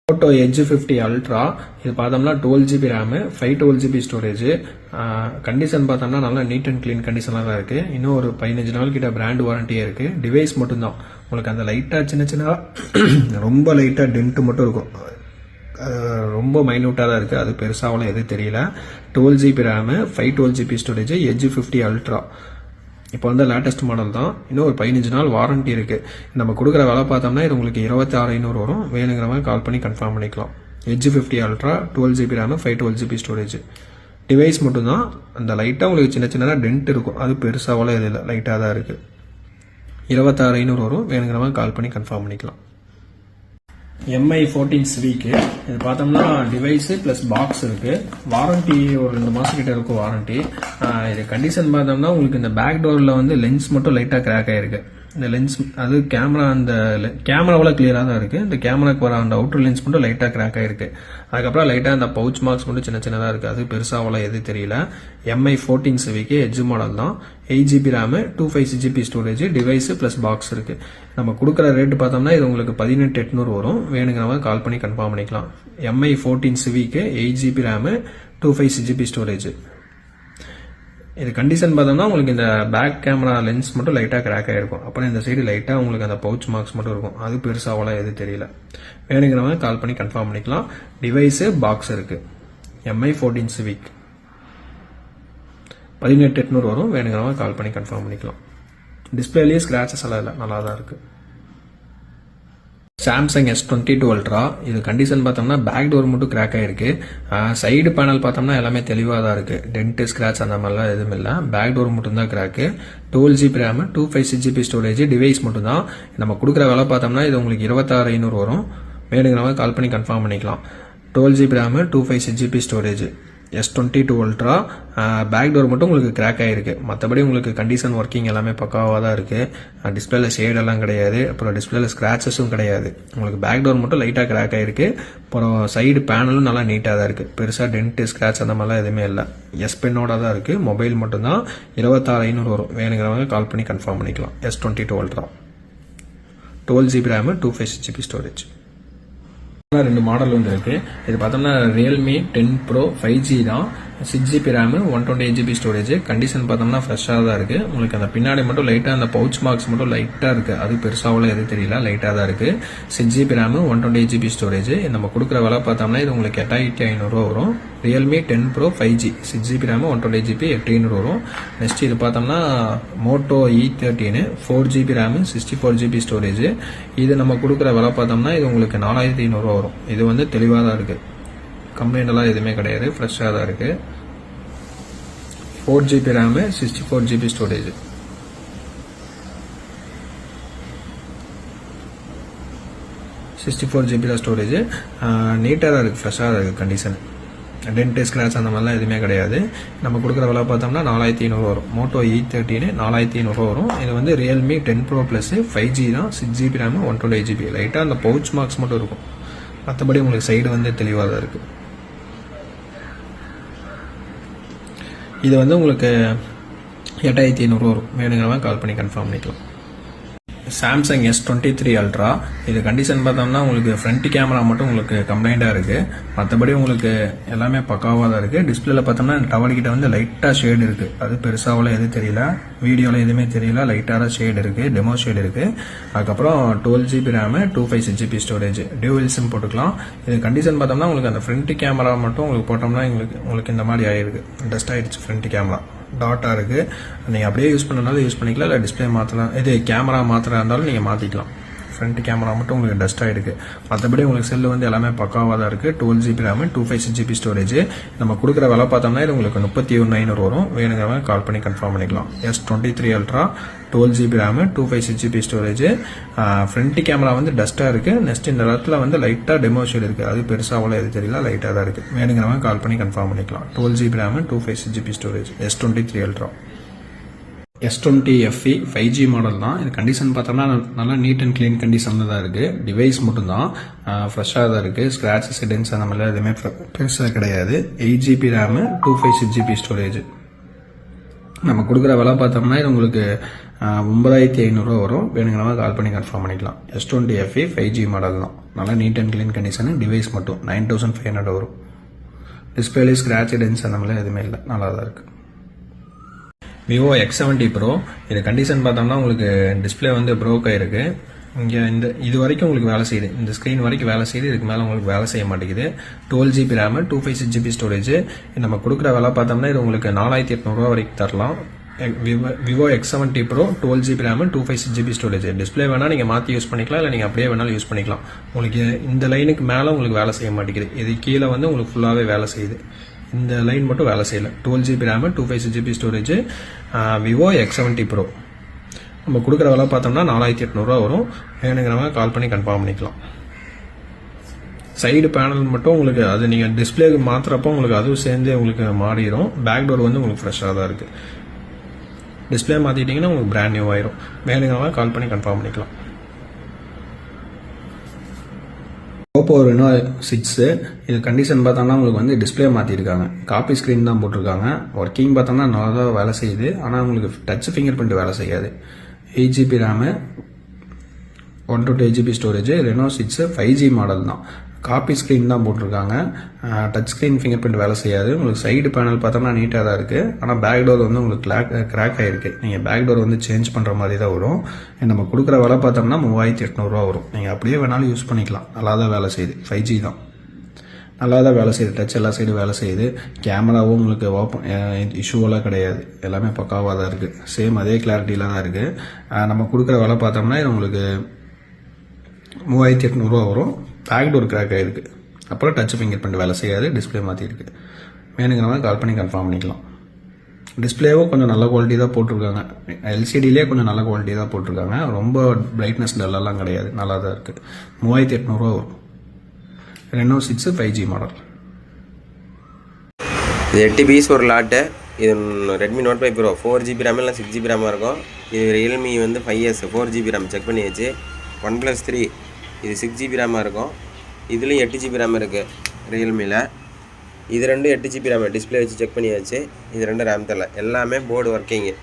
Moto Edge 50 Ultra இது பார்த்தோம்னா 12GB RAM 512GB storage. Condition பார்த்தோம்னா நல்லா நீட் அண்ட் கிளீன் கண்டிஷனாக தான் இருக்கு. இன்னும் ஒரு 15 நாள் கிட்ட பிராண்ட் வாரண்டியே இருக்கு. டிவைஸ் மட்டும்தான் உங்களுக்கு அந்த லைட்டா சின்ன ரொம்ப லைட்டா டென்ட் மட்டும் இருக்கும். ரொம்ப மைன்யூட்டா தான் இருக்கு. அது பெருசாவெல்லாம் எதுவும் தெரியல. 12GB RAM 512GB storage Edge 50 Ultra. இப்போ வந்து லேட்டஸ்ட் மாடல் தான். இன்னும் ஒரு 15 நாள் வாரண்டி இருக்கு. நம்ம கொடுக்குற விலை பார்த்தோம்னா இது உங்களுக்கு 26,500 வரும். வேணுங்கிறவங்க கால் பண்ணி கன்ஃபார்ம் பண்ணிக்கலாம். Edge 50 Ultra 12GB RAM 512GB storage. Device மட்டும்தான் அந்த லைட்டாக உங்களுக்கு சின்ன டென்ட் இருக்கும். அது பெருசாவெல்லாம் எது இல்லை, லைட்டாக தான் இருக்கு. 26,500 வரும். வேணுங்கிறவங்க கால் பண்ணி கன்ஃபார்ம் பண்ணிக்கலாம். MI 14 Civic இது பார்த்தோம்னா டிவைஸ் பிளஸ் பாக்ஸ் இருக்கு. வாரண்டி ஒரு 2 மாசம் கிட்ட இருக்கும் வாரண்டி. இது கண்டிஷன் பார்த்தோம்னா உங்களுக்கு இந்த பேக் டோர்ல வந்து லென்ஸ் மட்டும் லைட்டா கிராக் ஆயிருக்கு. இந்த லென்ஸ் அது கேமரா அந்த கேமராவில் கிளியரா தான் இருக்கு. இந்த கேமராக்கு வர அந்த அவுட்டர் லென்ஸ் மட்டும் லைட்டா கிராக் ஆயிருக்கு. அதுக்கப்புறம் லைட்டா அந்த பவுச் மார்க்ஸ் மட்டும் சின்னதா இருக்கு. அது பெருசாவெல்லாம் எது தெரியல. MI 14 Civic எட்ஜ் மாடல் தான். 8GB RAM 256GB storage device plus box இருக்கு. நம்ம கொடுக்குற ரேட் பார்த்தோம்னா இது உங்களுக்கு 18,800 வரும். வேணுங்கிறவங்க கால் பண்ணி கன்ஃபார்ம் பண்ணிக்கலாம். MI 14 Civic 8GB RAM 256GB storage. இது கண்டிஷன் பார்த்தோம்னா உங்களுக்கு இந்த பேக் கேமரா லென்ஸ் மட்டும் லைட்டாக கிராக் ஆகிருக்கும். அப்புறம் இந்த சைடு லைட்டாக உங்களுக்கு அந்த பவுச் மார்க்ஸ் மட்டும் இருக்கும். அது பெருசாவெல்லாம் எது தெரியல. வேணுங்கிறவங்க கால் பண்ணி கன்ஃபார்ம் பண்ணிக்கலாம். டிவைஸு பாக்ஸ் இருக்கு. MI 14 Civic 18,800 வரும். வேணுங்கிறவங்க கால் பண்ணி கன்ஃபார்ம் பண்ணிக்கலாம். டிஸ்பிளேலேயே ஸ்கிராச்சஸ் எல்லாம் இல்லை, நல்லா தான் இருக்கு. Samsung S22 Ultra இது கண்டிஷன் பார்த்தோம்னா பேக் டோர் மட்டும் கிராக் ஆயிருக்கு. சைடு பேனல் பார்த்தோம்னா எல்லாமே தெளிவாக தான் இருக்கு. டென்ட் ஸ்கிராச் அந்த மாதிரிலாம் எதுவும் இல்லை. பேக் டோர் மட்டும் தான் crack. 12GB RAM 256GB storage device மட்டும் தான். நம்ம கொடுக்குற விலை பார்த்தோம்னா இது உங்களுக்கு 26,500 வரும். வேணுங்கிறவங்க கால் பண்ணி கன்ஃபார்ம் பண்ணிக்கலாம். 12GB RAM 256GB storage S22 Ultra back door மட்டும் உங்களுக்கு கிராக் ஆகிருக்கு. மற்றபடி உங்களுக்கு கண்டிஷன் ஒர்க்கிங் எல்லாமே பக்காவாக தான் இருக்கு. டிஸ்பிளேல ஷேடெல்லாம் கிடையாது. அப்புறம் டிஸ்பிளேல ஸ்கிராச்சஸும் கிடையாது. உங்களுக்கு பேக் டோர் மட்டும் லைட்டாக கிராக் ஆகிருக்கு. அப்புறம் சைடு பேனலும் நல்லா நீட்டாக தான் இருக்கு. பெருசாக டென்ட் ஸ்கிராச் அந்த மாதிரிலாம் எதுவுமே இல்லை. எஸ் பென்னோட தான் இருக்கு. மொபைல் மட்டும்தான் 26,500 வரும். வேணுங்கிறவங்க கால் பண்ணி கன்ஃபார்ம் பண்ணிக்கலாம். S22 Ultra 12GB RAM 256GB storage. 2 model வந்து இருக்கு. இது பார்த்தோம்னா Realme 10 Pro 5G தான். 6GB RAM 128GB storage. Condition பார்த்தோம்னா ஃப்ரெஷ்ஷாக தான் இருக்கு. உங்களுக்கு அந்த பின்னாடி மட்டும் லைட்டாக அந்த பவுச் மார்க்ஸ் மட்டும் லைட்டாக இருக்கு. அது பெருசாவில் எது தெரியல, லைட்டாக தான் இருக்கு. 6GB RAM 128GB storage. நம்ம கொடுக்குற விலை பார்த்தோம்னா இது உங்களுக்கு 8,500 வரும். Realme 10 Pro 5G 6GB RAM 128GB 8,500 வரும். நெக்ஸ்ட் இது பார்த்தோம்னா Moto E13 4GB RAM 64GB storage. இது நம்ம கொடுக்குற விலை பார்த்தோம்னா இது உங்களுக்கு 4,500 வரும். இது வந்து தெளிவாக தான் இருக்கு. கம்ப்ளைண்ட் எல்லாம் எதுவுமே கிடையாது. ஃப்ரெஷ்ஷாக தான் இருக்கு. 4GB RAM 64GB storage. Storage நீட்டாக தான் இருக்கு. ஃப்ரெஷ்ஷாக தான் இருக்கு. கண்டிஷன் டென்ட் ஸ்கிராச் அந்த மாதிரிலாம் எதுவுமே கிடையாது. நம்ம கொடுக்குற விலை பார்த்தோம்னா 4,500 வரும். Moto E13 4,500 வரும். இது வந்து Realme 10 Pro Plus 5G தான். 6GB RAM 128GB. லைட்டாக அந்த பவுச் மார்க்ஸ் மட்டும் இருக்கும். மற்றபடி உங்களுக்கு சைடு வந்து தெளிவாக தான் இருக்கு. இது வந்து உங்களுக்கு 8,500 வரும். வேணுங்கிறவங்க கால் பண்ணி கன்ஃபார்ம் பண்ணிக்கலாம். Samsung S23 Ultra இது கண்டிஷன் பார்த்தோம்னா உங்களுக்கு ஃப்ரண்ட் கேமரா மட்டும் உங்களுக்கு கம்ப்ளைண்டாக இருக்கு. மற்றபடி உங்களுக்கு எல்லாமே பக்காவாக தான் இருக்கு. டிஸ்பிளேல பார்த்தோம்னா டவர் கிட்ட வந்து லைட்டாக ஷேடு இருக்கு. அது பெருசாவில் எதுவும் தெரியல. வீடியோவில் எதுவுமே தெரியல. லைட்டாக ஷேடு இருக்கு. டெமோ ஷேடு இருக்கு. அதுக்கப்புறம் 12GB RAM 256GB storage dual sim போட்டுக்கலாம். இது கண்டிஷன் பார்த்தோம்னா உங்களுக்கு அந்த ஃப்ரண்ட் கேமரா மட்டும் உங்களுக்கு போட்டோம்னா உங்களுக்கு இந்த மாதிரி ஆயிருக்கு. டஸ்ட் ஆயிடுச்சு. ஃப்ரண்ட் கேமரா டாட்டா இருக்கு. நீங்கள் அப்படியே யூஸ் பண்ணனாலும் யூஸ் பண்ணிக்கலாம். இல்லை டிஸ்பிளே மாற்றலாம். இது கேமரா மாத்திரா இருந்தாலும் நீங்கள் மாற்றிக்கலாம். ஃப்ரண்ட் கேமரா மட்டும் உங்களுக்கு டஸ்ட் ஆயிருக்கு. மற்றபடி உங்களுக்கு செல்லு வந்து எல்லாமே பக்காவாக தான் இருக்கு. 12GB RAM 256GB storage. நம்ம கொடுக்குற விலை பார்த்தோம்னா இது உங்களுக்கு 31,500 வரும். வேணுங்கிறவங்க கால் பண்ணி கன்ஃபார்ம் பண்ணிக்கலாம். S23 Ultra 12GB RAM 256GB storage. Front camera வந்து டஸ்ட்டாக இருக்கு. நெக்ஸ்ட் இந்த இடத்துல வந்து லைட்டாக டெமோ ஷேட் இருக்கு. அது பெருசாக எது தெரியல, லைட்டாக தான் இருக்கு. வேணுங்கிறவங்க கால் பண்ணி கன்ஃபார்ம் பண்ணிக்கலாம். 12GB RAM 256GB storage S23 Ultra. S20 FE 5G model தான். இது கண்டிஷன் பார்த்தோம்னா நல்லா நீட் அண்ட் கிளீன் கண்டிஷனில் தான் இருக்கு. டிவைஸ் மட்டும் தான் ஃப்ரெஷ்ஷாக தான் இருக்கு. ஸ்கிராச்சஸ் டென்ஸ் அந்த மாதிரிலாம் எதுவுமே பெருசாக கிடையாது. 8GB RAM 256GB storage. நம்ம கொடுக்குற விலை பார்த்தோம்னா இது உங்களுக்கு 9500 வரும். வேணுங்கிறவங்க கால் பண்ணி கன்ஃபார்ம் பண்ணிக்கலாம். S20 FE 5G மாடல் தான். நல்லா neat and clean condition. Device மட்டும் 9500 வரும். டிஸ்பிளேல ஸ்க்ராட்ச் டென்ஸ் அந்த மாதிரிலாம் எதுவுமே இல்லை, நல்லா தான் இருக்குது. விவோ X70 Pro இது கண்டிஷன் பார்த்தோம்னா உங்களுக்கு டிஸ்பிளே வந்து ப்ரோக் ஆயிருக்கு. இங்கே இது வரைக்கும் உங்களுக்கு வேலை செய்யுது, இந்த ஸ்க்ரீன் வரைக்கும் வேலை செய்யுது, இதுக்கு மேலே உங்களுக்கு வேலை செய்ய மாட்டேங்குது. 12GB RAM 256GB storage. நம்ம கொடுக்குற விலை பார்த்தோம்னா இது உங்களுக்கு 4800 வரைக்கும் தரலாம். Vivo X70 Pro 12GB RAM 256GB storage. Display வேணால் நீங்கள் மாற்றி யூஸ் பண்ணிக்கலாம், இல்லை நீங்கள் அப்படியே வேணாலும் யூஸ் பண்ணிக்கலாம். உங்களுக்கு இந்த லைனுக்கு மேலே உங்களுக்கு வேலை செய்ய மாட்டேங்குது, இது கீழே வந்து உங்களுக்கு ஃபுல்லாகவே வேலை செய்யுது. இந்த லைன் மட்டும் வேலை செய்யலை. 12GB RAM 256GB storage Vivo X70 Pro. நம்ம கொடுக்குற விலை பார்த்தோம்னா 4800 வரும். வேணுங்கிறவங்க கால் பண்ணி கன்ஃபார்ம் பண்ணிக்கலாம். சைடு பேனல் மட்டும் உங்களுக்கு அது நீங்கள் டிஸ்பிளேக்கு மாற்றுறப்போ உங்களுக்கு அதுவும் சேர்ந்து உங்களுக்கு மாறிடும். பேக் டோர் வந்து உங்களுக்கு ஃப்ரெஷ்ஷாக தான் இருக்குது. டிஸ்பிளே மாற்றிட்டிங்கன்னா உங்களுக்கு பிராண்ட் நியூ ஆயிரும். வேணுங்கிறவங்க கால் பண்ணி கன்ஃபார்ம் பண்ணிக்கலாம். Oppo Reno 6 இது கண்டிஷன் பார்த்தோம்னா உங்களுக்கு வந்து டிஸ்பிளே மாற்றிருக்காங்க. காப்பி ஸ்க்ரீன் தான் போட்டிருக்காங்க. ஒர்க்கிங் பார்த்தோம்னா நல்லா தான் வேலை செய்யுது, ஆனால் உங்களுக்கு டச் ஃபிங்கர் பிரிண்ட் வேலை செய்யாது. 8GB RAM 128GB storage. Reno 6 5G model தான். காப்பி ஸ்க்ரீன் தான் போட்டிருக்காங்க. டச் ஸ்க்ரீன் ஃபிங்கர் பிரிண்ட் வேலை செய்யாது. உங்களுக்கு சைடு பேனல் பார்த்தோம்னா நீட்டாக தான் இருக்குது, ஆனால் பேக் டோர் வந்து உங்களுக்கு கிராக் ஆகிருக்கு. நீங்கள் பேக் டோர் வந்து சேஞ்ச் பண்ணுற மாதிரி தான் வரும். நம்ம கொடுக்குற விலை பார்த்தோம்னா 3800 வரும். நீங்கள் அப்படியே வேணாலும் யூஸ் பண்ணிக்கலாம். நல்லா தான் வேலை செய்யுது. 5G தான், நல்லா தான் வேலை செய்யுது. டச் எல்லா சைடும் வேலை செய்யுது. கேமராவும் உங்களுக்கு இஷ்யூவெல்லாம் கிடையாது, எல்லாமே பக்காவாக தான் இருக்குது. சேம் அதே கிளாரிட்டியில் தான் இருக்குது. நம்ம கொடுக்குற விலை பார்த்தோம்னா இது உங்களுக்கு 3800 வரும். பேக் டோர் கிராக் ஆகிருக்கு, அப்புறம் டச் ஃபிங்கர் பிரிண்ட் வேலை செய்யாது, டிஸ்பிளே மாற்றிருக்கு. வேணுங்கிறவங்க கால் பண்ணி கன்ஃபார்ம் பண்ணிக்கலாம். டிஸ்பிளேவும் கொஞ்சம் நல்ல குவாலிட்டி தான் போட்டிருக்காங்க. எல்சிடிலே கொஞ்சம் நல்ல குவாலிட்டி தான் போட்டிருக்காங்க. ரொம்ப பிரைட்னஸ் டல்லெல்லாம் கிடையாது, நல்லா தான் இருக்குது. 3800 வரும். Reno 6 5G model. இது 8 பீஸ் ஒரு லாட்டு. இது Redmi note 5 bro 4GB RAM இல்லை 6GB RAM இருக்கும். இது ரியல்மி வந்து 5S 4GB RAM செக் பண்ணியாச்சு. OnePlus 3 இது 6GB RAM இருக்கும். இதுலேயும் 8GB RAM இருக்குது ரியல்மியில். இது ரெண்டும் 8GB RAM டிஸ்பிளே வச்சு செக் பண்ணியாச்சு. இது ரெண்டும் ரேம் தரல, எல்லாமே போர்டு ஒர்க்கிங்கு.